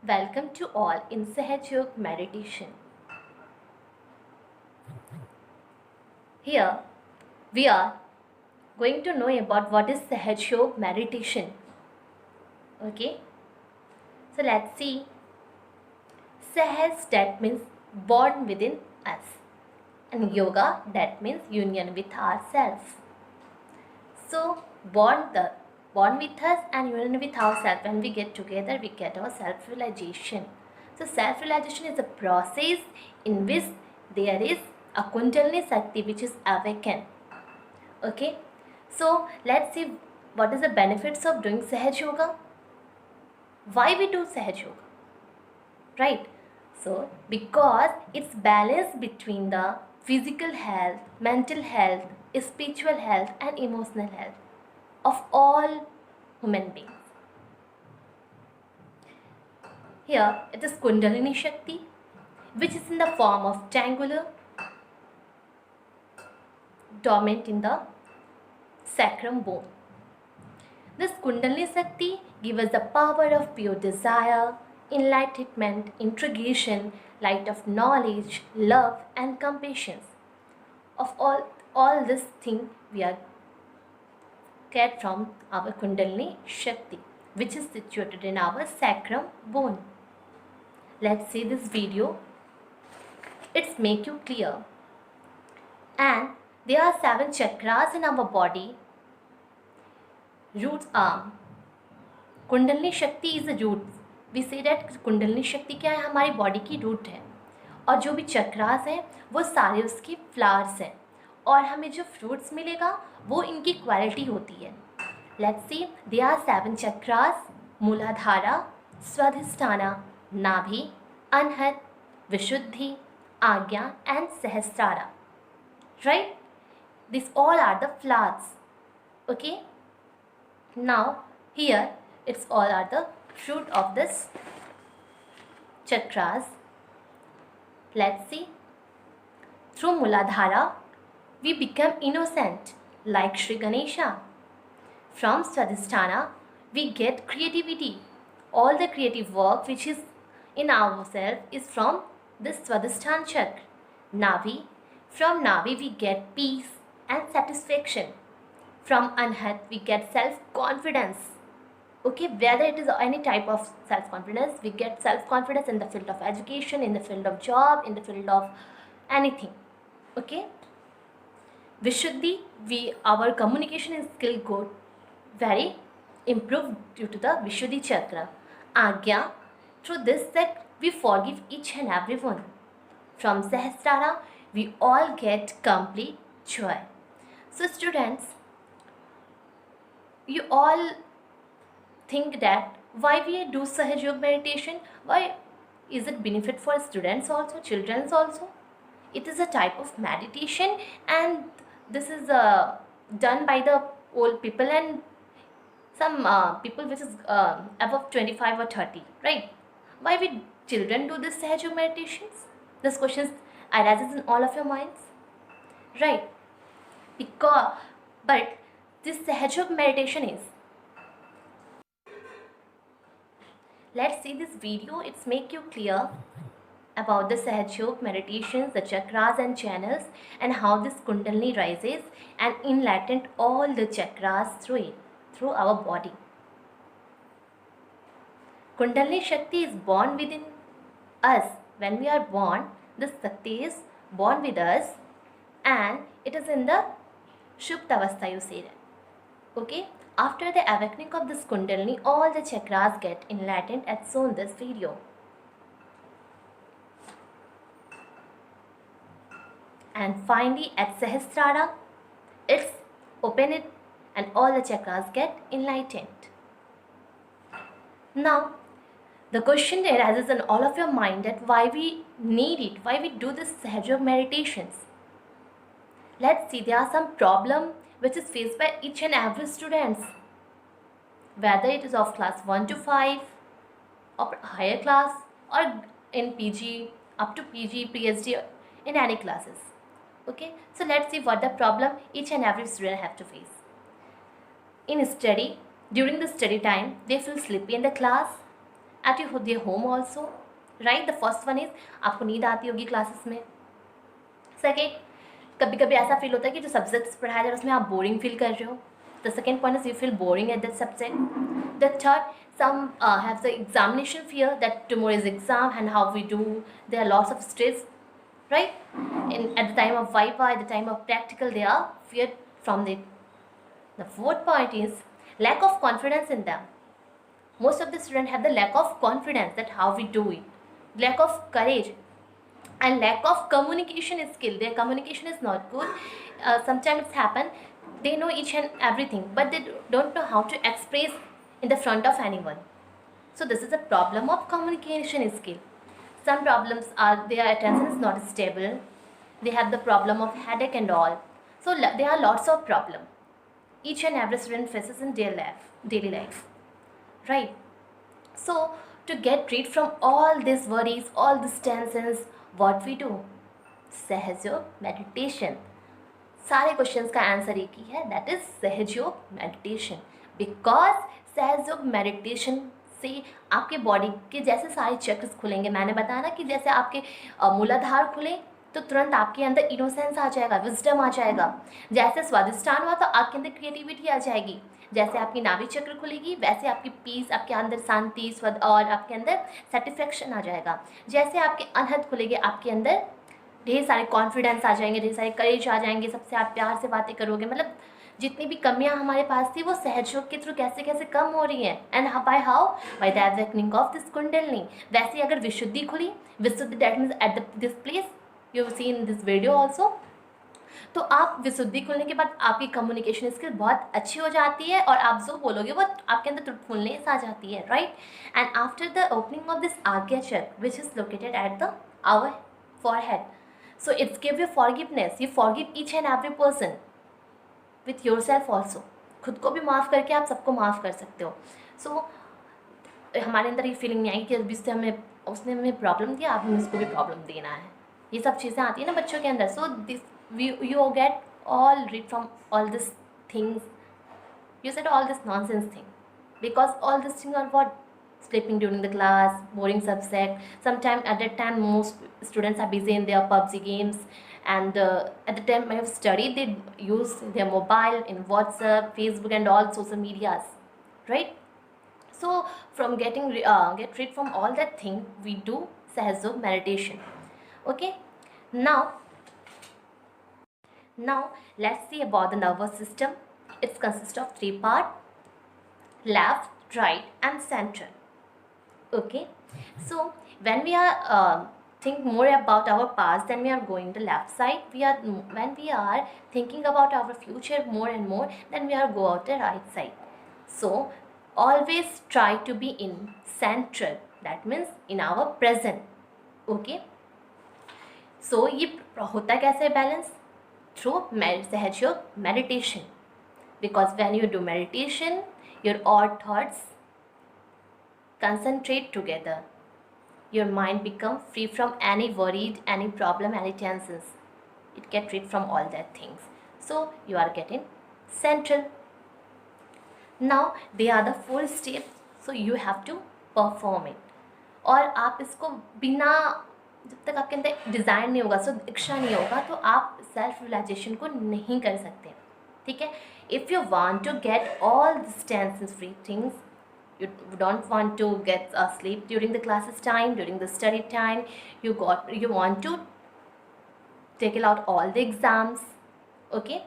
Welcome to all in Sahaj Yoga meditation. Here we are going to know about what is Sahaj Yoga meditation. Okay, so let's see. Sahaj that means born within us, and yoga that means union with ourselves. So born with us and union with ourselves. When we get together, we get our self-realization. So self-realization is a process in which there is a Kundalini Shakti which is awakened. Okay, so let's see what is the benefits of doing Sahaj Yoga. Why we do Sahaj Yoga, right? So because it's balance between the physical health, mental health, spiritual health and emotional health of all human beings. Here it is Kundalini Shakti, which is in the form of triangular dormant in the sacrum bone. This Kundalini Shakti gives us the power of pure desire, enlightenment, integration, light of knowledge, love and compassion. Of all this thing we are get from our Kundalini Shakti, which is situated in our sacrum bone. Let's see this video. It's make you clear. And there are 7 chakras in our body. Roots arm. Kundalini Shakti is the root. We say that Kundalini Shakti क्या है, हमारी body की root है, और जो भी चक्रास हैं वो सारे उसके फ्लावर्स हैं, और हमें जो फ्रूट्स मिलेगा वो इनकी क्वालिटी होती है. Let's see, they are 7 chakras: Muladhara, Swadhishthana, Nabhi, Anahata, Vishuddhi, Agnya and Sahasrara. Right? These all are the flowers. Okay? Now here it's all are the fruit of this chakras. Let's see. Through Muladhara we become innocent like Sri Ganesha. From Swadhisthana we get creativity. All the creative work which is in ourselves is from this Swadhisthana chakra. Navi. From Navi we get peace and satisfaction. From Anhat we get self-confidence. Okay, whether it is any type of self-confidence, we get self-confidence in the field of education, in the field of job, in the field of anything. Okay. Vishuddhi, our communication skill got very improved due to the Vishuddhi chakra. Agya, through this that we forgive each and everyone. From Sahasrara we all get complete joy. So students, you all think that why we do Sahaj Yoga meditation? Why is it benefit for students also, children also? It is a type of meditation, and this is done by the old people and some people which is above 25 or 30, right? Why we children do this Sahaj Yoga meditations? This question arises in all of your minds, right? But this Sahaj Yoga meditation is, let's see this video. It's make you clear about the Sahaj Yoga meditations, the chakras and channels, and how this Kundalini rises and enlighten all the chakras through it, through our body. Kundalini Shakti is born within us. When we are born, this Shakti is born with us, and it is in the Shuptavastha, you say that. Okay? After the awakening of this Kundalini, all the chakras get enlightened as shown in this video. And finally at Sahasrara, it's open it and all the chakras get enlightened. Now, the question arises in all of your mind that why we need it, why we do this Sahaj Yoga meditations. Let's see, there are some problem which is faced by each and every students, whether it is of class 1 to 5 or higher class, or in PG, up to PG, PhD, in any classes. Okay, so let's see what the problem each and every student have to face. In study, during the study time, they feel sleepy in the class, eight your home also, right? The first one is आपको नींद आती होगी classes में. Second, कभी कभी ऐसा feel होता है कि जो सब्जेक्ट्स पढ़ाया जा रहा है उसमें आप बोरिंग फील कर रहे हो. The second point is you feel boring at that subject. The third, some have the examination fear that tomorrow is exam and how we do. There are lots of stress, right? At the time of viva, at the time of practical, they are feared from it. The fourth point is lack of confidence in them. Most of the students have the lack of confidence that how we do it, lack of courage, and lack of communication skill. Their communication is not good. Sometimes it's happen, they know each and everything, but they don't know how to express in the front of anyone. So this is a problem of communication skill. Some problems are their attention is not stable. They have the problem of headache and all. So there are lots of problem each and every student faces in their daily life, right? So to get rid from all these worries, all these tensions, what we do? Sahaja Yoga meditation. सारे questions का answer एक ही है, that is Sahaja Yoga meditation. Because Sahaja Yoga meditation से आपके body के जैसे सारे चक्र्स खुलेंगे. मैंने बताया ना कि जैसे आपके मूलाधार खुले तो तुरंत आपके अंदर इनोसेंस आ जाएगा, विजडम आ जाएगा. जैसे स्वादिष्टान हुआ तो आपके अंदर क्रिएटिविटी आ जाएगी. जैसे आपकी नाभि चक्र खुलेगी वैसे आपकी पीस, आपके अंदर शांति, स्वाद और आपके अंदर सेटिस्फेक्शन आ जाएगा. जैसे आपके अनहद खुलेंगे आपके अंदर ढेर सारे कॉन्फिडेंस आ जाएंगे, ढेर सारे करेज आ जाएंगे, सबसे आप प्यार से बातें करोगे. मतलब जितनी भी कमियां हमारे पास थी वो सहजयोग के थ्रू कैसे कैसे कम हो रही हैं. And by how? By the awakening of this kundalini. वैसे ही अगर विशुद्धि खुली, Vishuddhi that means at this place you have seen this video also. तो आप विशुद्धि खुलने के बाद आपकी कम्युनिकेशन स्किल बहुत अच्छी हो जाती है और आप जो बोलोगे वो आपके अंदर फुलनेस आ जाती है, right? And after the opening of this Ajna chakra which is located at the our forehead, so it's give you forgiveness. You forgive each and every person with yourself also. खुद को भी माफ़ करके आप सबको माफ़ कर सकते हो. so, हमारे अंदर ये फीलिंग नहीं आई कि जिससे हमें उसने हमें प्रॉब्लम दिया अब हमें उसको भी प्रॉब्लम देना है. ये सब चीज़ें आती है ना बच्चों के अंदर. So this you get all rid from all these things. You said all this nonsense thing because all these things are what? Sleeping during the class, boring subject. Sometimes at that time most students are busy in their PUBG games, and at the time I have studied they use their mobile in WhatsApp, Facebook and all social medias, right? So from get rid from all that thing we do Sahajog meditation. Okay, now let's see about the nervous system. It consists of 3 parts: left, right and central. Okay, so when we are think more about our past, then we are going to left side. When we are thinking about our future more and more, then we are go out the right side. So always try to be in central, that means in our present. Okay, so ये होता कैसे balance? Through Sahajयोग meditation. Because when you do meditation, your all thoughts concentrate together. Your mind become free from any worried, any problem, any tensions. It get rid from all that things. So you are getting central. Now they are the 4 steps. So you have to perform it. और आप इसको बिना जब तक आपके अंदर design नहीं होगा, सो इच्छा नहीं होगा, तो आप सेल्फ रियलाइजेशन को नहीं कर सकते. ठीक है? If you want to get all this tension free things, you don't want to get sleep during the classes time, during the study time, you want to take out all the exams. Okay,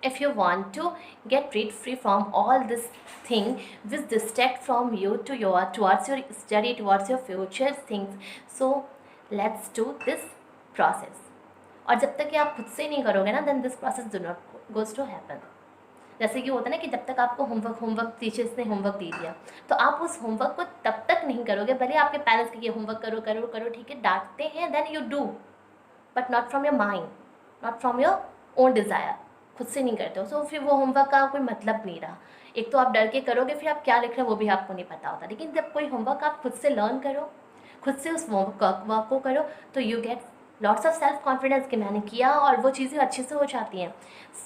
if you want to get rid free from all this thing which distract from you to towards your study, towards your future things, so let's do this process. और जब तक कि आप खुद से नहीं करोगे ना, then this process do not goes to happen. जैसे कि होता है ना कि जब तक आपको होमवर्क टीचर्स ने होमवर्क दे दिया तो आप उस होमवर्क को तब तक नहीं करोगे, भले आपके पेरेंट्स के होमवर्क करो करो करो, ठीक है, डांटते हैं, then you do, but not from your mind, not from your own desire. खुद से नहीं करते हो, सो फिर वो होमवर्क का कोई मतलब नहीं रहा. एक तो आप डर के करोगे, फिर आप क्या लिख रहे हो वो भी आपको नहीं पता होता. लेकिन जब कोई होमवर्क आप खुद से लर्न करो, खुद से उस वर्क को करो, तो you get lots of self confidence कि मैंने किया और वो चीज़ें अच्छे से हो जाती हैं.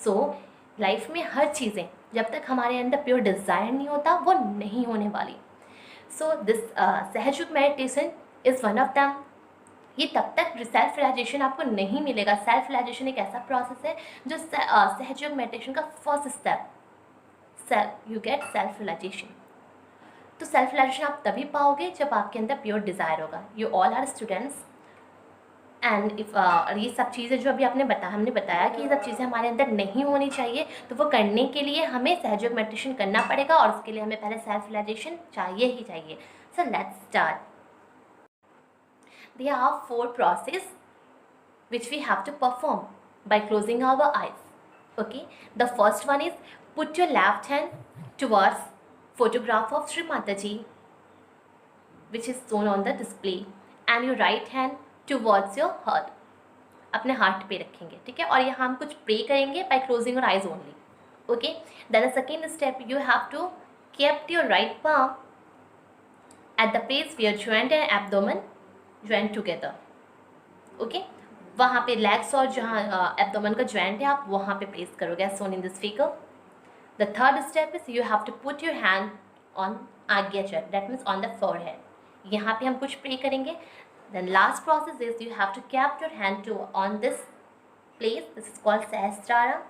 सो लाइफ में हर चीज़ें जब तक हमारे अंदर प्योर डिज़ायर नहीं होता वो नहीं होने वाली. सो दिस सहयोग meditation is one of them. ये तब तक सेल्फ रियलाइजेशन आपको नहीं मिलेगा। सेल्फ रियलाइजेशन एक ऐसा प्रोसेस है जो सहयोग मेडिटेशन का first step, you get self realization. तो सेल्फ रियलाइजेशन आप तभी पाओगे जब आपके अंदर प्योर डिज़ायर होगा। You all are students and if ये सब चीज़ें जो अभी हमने बताया कि ये सब चीज़ें हमारे अंदर नहीं होनी चाहिए, तो वो करने के लिए हमें सहयोग मेडिटेशन करना पड़ेगा और उसके लिए हमें पहले सेल्फ रियलाइजेशन चाहिए ही चाहिए। So let's start. There are 4 processes which we have to perform by closing our eyes. Okay, the first one is put your left hand towards photograph of Sri Mataji, which is shown on the display, and your right hand towards your heart. अपने heart पे रखेंगे, ठीक है। और यहाँ हम कुछ pray करेंगे by closing your eyes only. Okay, then the second step, you have to keep your right palm at the place where joint and abdomen join together. Okay, वहाँ पे लेग्स और जहाँ एब्डोमेन का जॉइंट है आप वहाँ पे प्लेस करोगे as shown in this figure. The third step is you have to put your hand on आज्ञाचर, that means on the forehead. यहाँ पे हम कुछ प्रे करेंगे। Then last process is you have to keep your hand to on this place, this is called Sahasrara.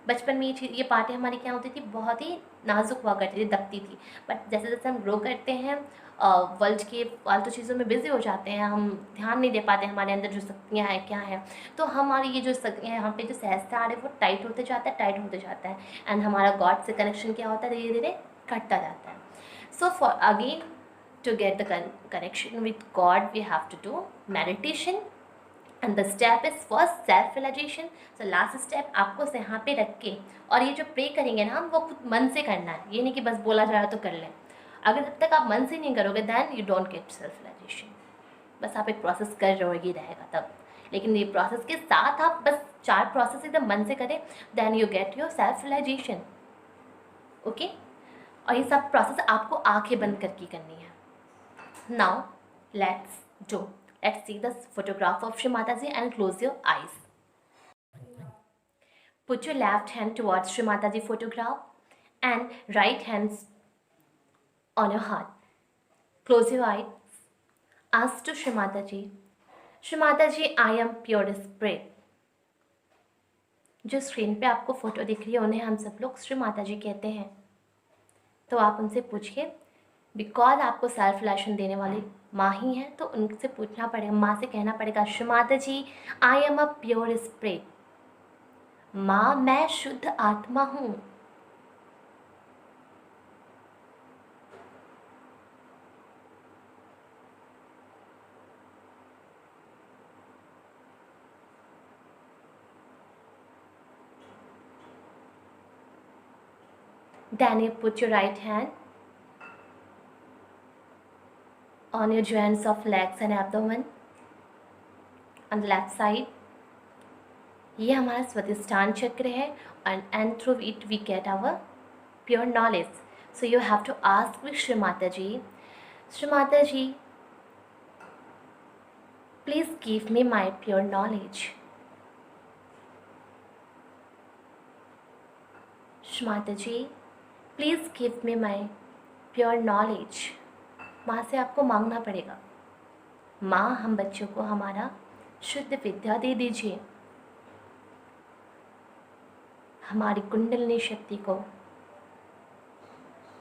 बचपन में ये पार्टें हमारी क्या होती थी, बहुत ही नाजुक हुआ करती थी, दबती थी। बट जैसे जैसे हम ग्रो करते हैं, वर्ल्ड के फालतू चीज़ों में बिजी हो जाते हैं, हम ध्यान नहीं दे पाते हमारे अंदर जो शक्तियाँ हैं क्या है, तो हमारी ये जो यहाँ पे जो सहस्त्रार है वो टाइट होते जाता है एंड हमारा गॉड से कनेक्शन क्या होता है, धीरे धीरे घटता जाता है। So for again to get the connection with God we have to do meditation and the step is first self realization. So last step आपको यहाँ पे रख के, और ये जो प्रे करेंगे ना हम, वो खुद मन से करना है, ये नहीं कि बस बोला जा रहा तो कर लें। अगर जब तक आप मन से नहीं करोगे then you don't get self realization. बस आप एक प्रोसेस कर रहे हो, ये रहेगा तब। लेकिन ये प्रोसेस के साथ आप बस 4 प्रोसेस एकदम मन से करें, then you get your self realization. Okay, और ये सब प्रोसेस आपको आंखें बंद करके करनी है। Now let's do. Let's see the photograph of Shri Mataji and close your eyes. Put your left hand towards Shri Mataji photograph and right hands on your heart. Close your eyes. Ask to Shri Mataji, Shri Mataji, I am pure spirit. जो screen पे आपको photo दिख रही है उन्हें हम सब लोग श्री माताजी कहते हैं। तो आप उनसे पूछिए, बिकॉज आपको सेल्फ रियलाइजेशन देने वाली माँ ही है, तो उनसे पूछना पड़ेगा, माँ से कहना पड़ेगा, श्री माताजी I am a pure spirit. माँ मैं शुद्ध आत्मा हूँ। Then you put your right hand on your joints of legs and abdomen on the left side. ये हमारा स्वादिष्ठान चक्र है and through it we get our pure knowledge. So you have to ask with Shri Mataji, Shri Mataji, please give me my pure knowledge. Shri Mataji, please give me my pure knowledge. माँ से आपको मांगना पड़ेगा, माँ हम बच्चों को हमारा शुद्ध विद्या दे दीजिए, हमारी कुंडलिनी शक्ति को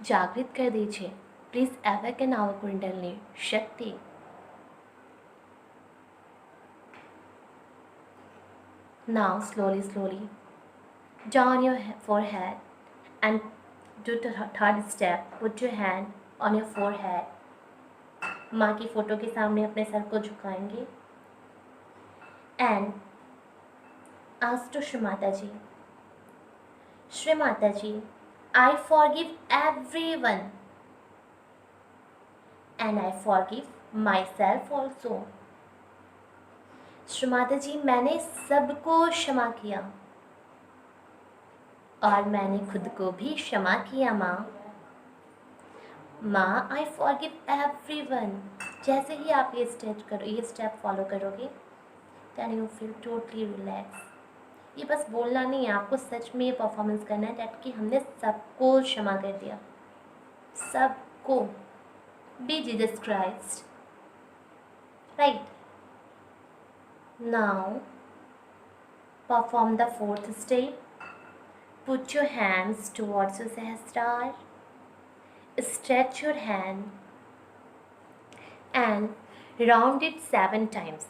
जागृत कर दीजिए। प्लीज अवेकन आवर कुंडलिनी शक्ति। Now slowly down your forehead and do the third step. Put your hand on your forehead. माँ की फोटो के सामने अपने सर को झुकाएंगे एंड आस्क टू श्री माताजी, श्री माताजी I forgive everyone and I forgive my self also. Shri माताजी मैंने सबको क्षमा किया और मैंने खुद को भी क्षमा किया। माँ आई फॉरगिव एवरीवन। जैसे ही आप ये स्टेप फॉलो करोगे then you feel totally relax. ये बस बोलना नहीं है, आपको सच में ये परफॉर्मेंस करना है डैट कि हमने सबको क्षमा कर दिया, सबको। be Jesus Christ. Right. Now perform the fourth step. Put your hands towards your Sahasrar. Stretch your hand and round it 7 times.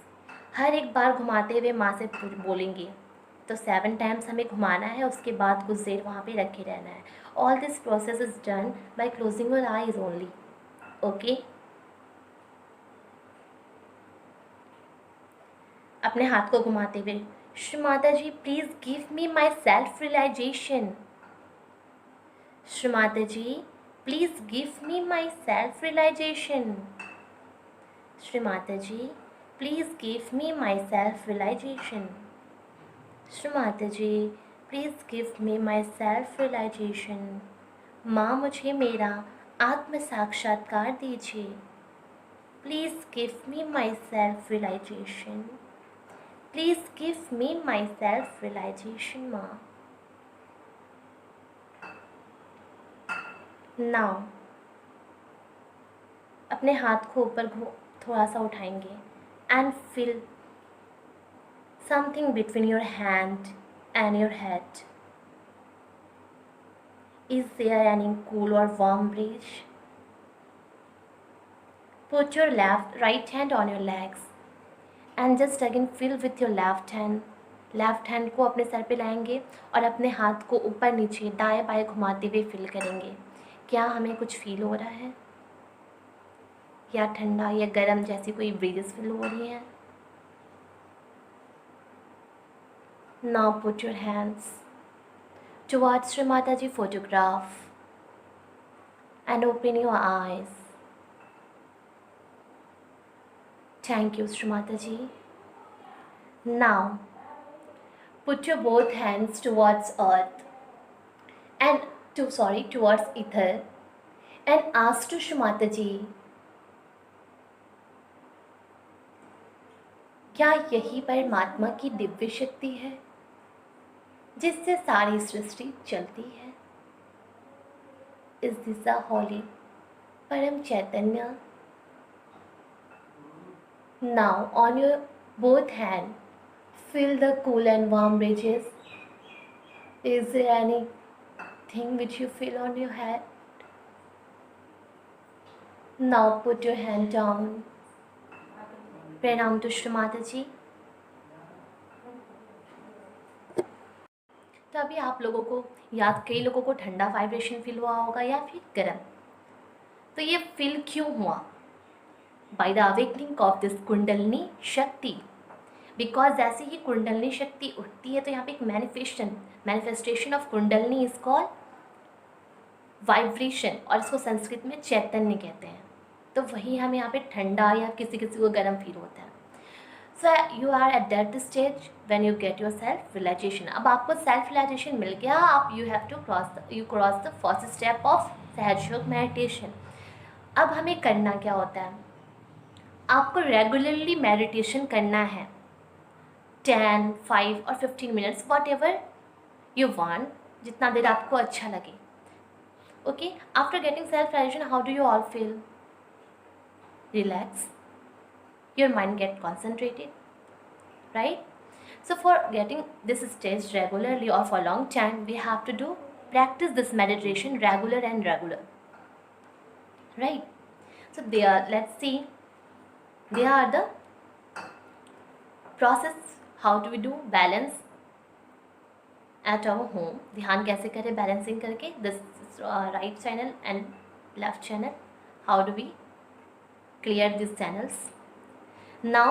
हर एक बार घुमाते हुए माँ से बोलेंगे, तो 7 टाइम्स हमें घुमाना है. उसके बाद कुछ देर वहाँ पे रखे रहना है. All this process is done by closing your eyes only. Okay. अपने हाथ को घुमाते हुए, Shri Mataji please give me my self realization. Shri Mataji please give me my self realization. Shri Mataji, please give me my self-realization. Shri Mataji, please give me my self-realization. माँ मुझे मेरा आत्म साक्षात्कार दीजिए. Please give me my self-realization. Please give me my self-realization, माँ. Now, अपने हाथ को ऊपर थोड़ा सा उठाएंगे and feel something between your hand and your head. Is there any cool or warm breeze? Put your right hand on your legs and just again feel with your left hand. Left hand को अपने sir पे लाएंगे और अपने हाथ को ऊपर नीचे दाएं बाएं घुमाते हुए फील करेंगे. क्या हमें कुछ फील हो रहा है, या ठंडा या गर्म जैसी कोई ब्रीजेस फील हो रही हैं? Now put your hands towards Shri Mataji photograph and open your eyes. Thank you Shri Mataji. Now put your both hands towards earth and towards ether and ask to Shri Mataji, क्या यही परमात्मा की दिव्य शक्ति है जिससे सारी सृष्टि चलती है? Is this the holy param chaitanya? Now on your both hand feel the cool and warm breezes. Is there anything which you feel on your head? Now put your hand down. प्रणाम टू श्री माता जी. तो अभी आप लोगों को कई लोगों को ठंडा वाइब्रेशन फील हुआ होगा या फिर गर्म. तो ये फील क्यों हुआ? Bye the awakening of this kundalini शक्ति. बिकॉज जैसे ही कुंडलिनी शक्ति उठती है तो यहाँ पे एक manifestation of kundalini is called vibration, और इसको संस्कृत में चैतन्य कहते हैं. तो वही हमें यहाँ पे ठंडा या किसी को गर्म फील होता है. So you are at that stage when you get your self realization. अब आपको सेल्फ रियलाइजेशन मिल गया. आप you have to cross the first step of Sahaja Yoga meditation. अब हमें करना क्या होता है? आपको रेगुलरली मेडिटेशन करना है. 10, 5 और 15 minutes, whatever you want, जितना देर आपको अच्छा लगे. Okay. After getting self realization, how do you all feel? Relax, your mind get concentrated, right? So for getting this stage regularly or for long time, we have to practice this meditation regular, right? So let's see, there are the process how do we do balance at our home. ध्यान कैसे करें balancing करके, this right channel and left channel, how do we clear these channels? Now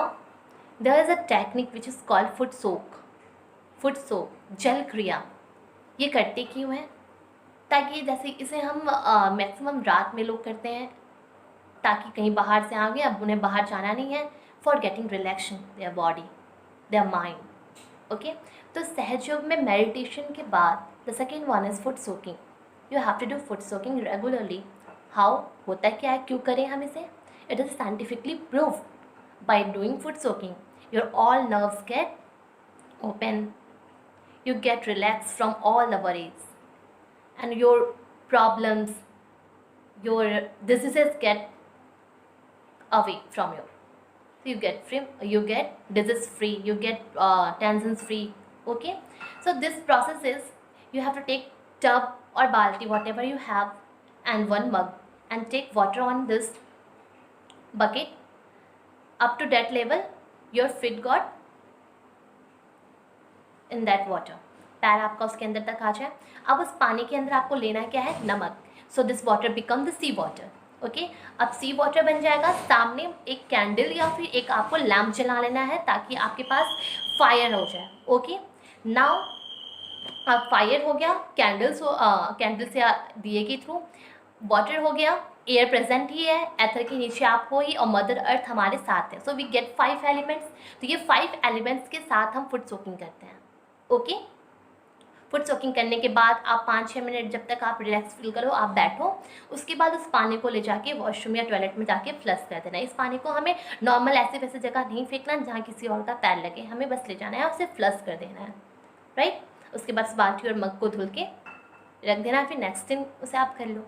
there is a technique which is called foot soak, जल क्रिया. ये करते क्यों हैं? ताकि जैसे इसे हम मैक्सिमम रात में लोग करते हैं, ताकि कहीं बाहर से आ गए, अब उन्हें बाहर जाना नहीं है, for getting relaxation their body, their mind. Okay. तो सहज योग में मेडिटेशन के बाद the second one is foot soaking. You have to do foot soaking regularly. How होता क्या है, क्यों करें हम इसे? It is scientifically proved. By doing foot soaking, your all nerves get open. You get relaxed from all the worries, and your problems, your diseases get away from you. So you get disease free, you get tensions free. Okay, so this process is, you have to take tub or balti, whatever you have, and one mug, and take water on this bucket up to that level. Your feet got in that water, पैर आपका उसके अंदर तक आ जाए. अब उस पानी के अंदर आपको लेना क्या है, नमक. So this water become the sea water. Okay, अब सी वाटर बन जाएगा. सामने एक कैंडल या फिर एक आपको लैम्प जला लेना है ताकि आपके पास फायर हो जाए. ओके, नाउ अब फायर हो गया, कैंडल से दिए के थ्रू. वाटर हो गया, एयर प्रेजेंट ही है, एथर के नीचे आप हो ही, और मदर अर्थ हमारे साथ है. So we get 5 elements. तो ये 5 एलिमेंट्स के साथ हम फुट सोकिंग करते हैं. ओके, फुट सोकिंग करने के बाद आप 5-6 मिनट जब तक आप रिलैक्स फील करो आप बैठो. उसके बाद उस पानी को ले जाके वॉशरूम या टॉयलेट में जाके फ्लश कर देना. इस पानी को हमें नॉर्मल ऐसे वैसे जगह नहीं फेंकना जहाँ किसी और का पैर लगे, हमें बस ले जाना है और उसे फ्लश कर देना है. राइट, उसके बाद बाल्टी और मग को धुल के रख देना, फिर नेक्स्ट दिन उसे आप कर लो.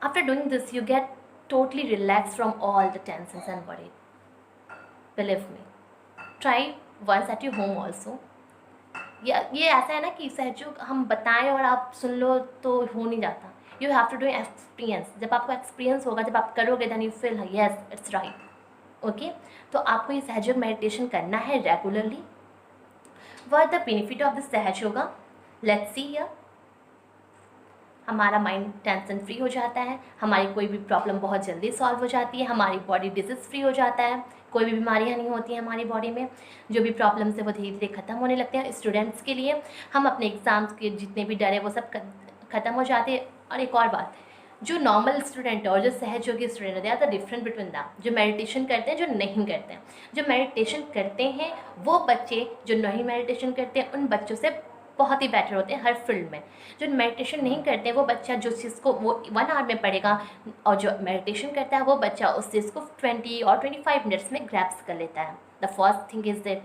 After doing this you get totally relax from all the tensions and worry. Believe me, try once at your home also. ये ऐसा है ना कि सहयोग हम बताएं और आप सुन लो तो हो नहीं जाता. You have to do experience. जब आपको एक्सपीरियंस होगा, जब आप करोगे, then you feel yes it's right. Okay, तो आपको ये सहयोग मेडिटेशन करना है regularly. What the benefit of this Sahaja Yoga? Let's see here. हमारा माइंड टेंशन फ्री हो जाता है, हमारी कोई भी प्रॉब्लम बहुत जल्दी सॉल्व हो जाती है, हमारी बॉडी डिजीज फ्री हो जाता है, कोई भी बीमारियां नहीं होती हैं हमारी बॉडी में. जो भी प्रॉब्लम्स है वो धीरे धीरे ख़त्म होने लगते हैं. स्टूडेंट्स के लिए हम अपने एग्ज़ाम्स के जितने भी डर है वो सब ख़त्म हो जाते हैं. और एक और बात, जो नॉर्मल स्टूडेंट है और जो सहयोगी स्टूडेंट है, they are the different between them. जो मेडिटेशन करते हैं, जो नहीं करते हैं. जो मेडिटेशन करते हैं वो बच्चे जो नहीं मेडिटेशन करते हैं उन बच्चों से बहुत ही बेटर होते हैं हर फील्ड में. जो मेडिटेशन नहीं करते हैं वो बच्चा जो चीज़ को वो 1 आवर में पढ़ेगा, और जो मेडिटेशन करता है वो बच्चा उस चीज़ को 20 और 25 मिनट्स में ग्रैप्स कर लेता है. The first thing is that.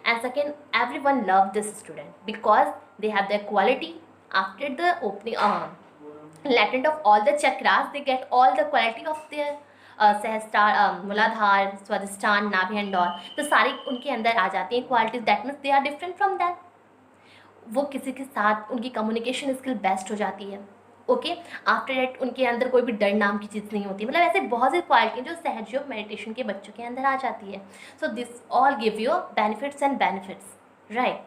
And second, everyone love this student because they have their quality after the opening latent of all the chakras. They get all the quality of their सहस्त्रार, मूलाधार, स्वादिष्ठान, नाभि and all. तो सारी उनके अंदर आ जाती हैं qualities. That means they are different from that. वो किसी के साथ उनकी कम्युनिकेशन स्किल बेस्ट हो जाती है. ओके, आफ्टर दैट उनके अंदर कोई भी डर नाम की चीज़ नहीं होती. मतलब ऐसे बहुत सी क्वालिटी जो सहयोग मेडिटेशन के बच्चों के अंदर आ जाती है. So this all give you benefits and benefits. Right,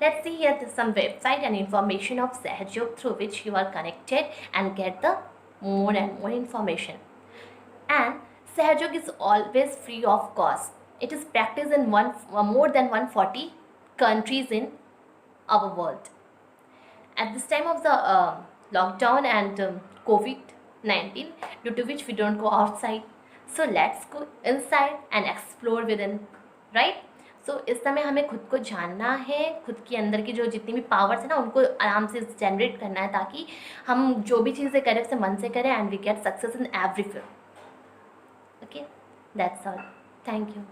let's see here some website and information of Sahajog through which you are connected and get the more and more information. And Sahajog is always free of cost. It is practiced in more than 140 countries in our world. At this time of the lockdown and COVID-19, due to which we don't go outside, so let's go inside and explore within, right? सो इस समय हमें खुद को जानना है, खुद के अंदर की जो जितनी भी पावर्स है ना उनको आराम से जनरेट करना है ताकि हम जो भी चीज़ें करें उसे मन से करें and we get success in every field. Okay, that's all. Thank you.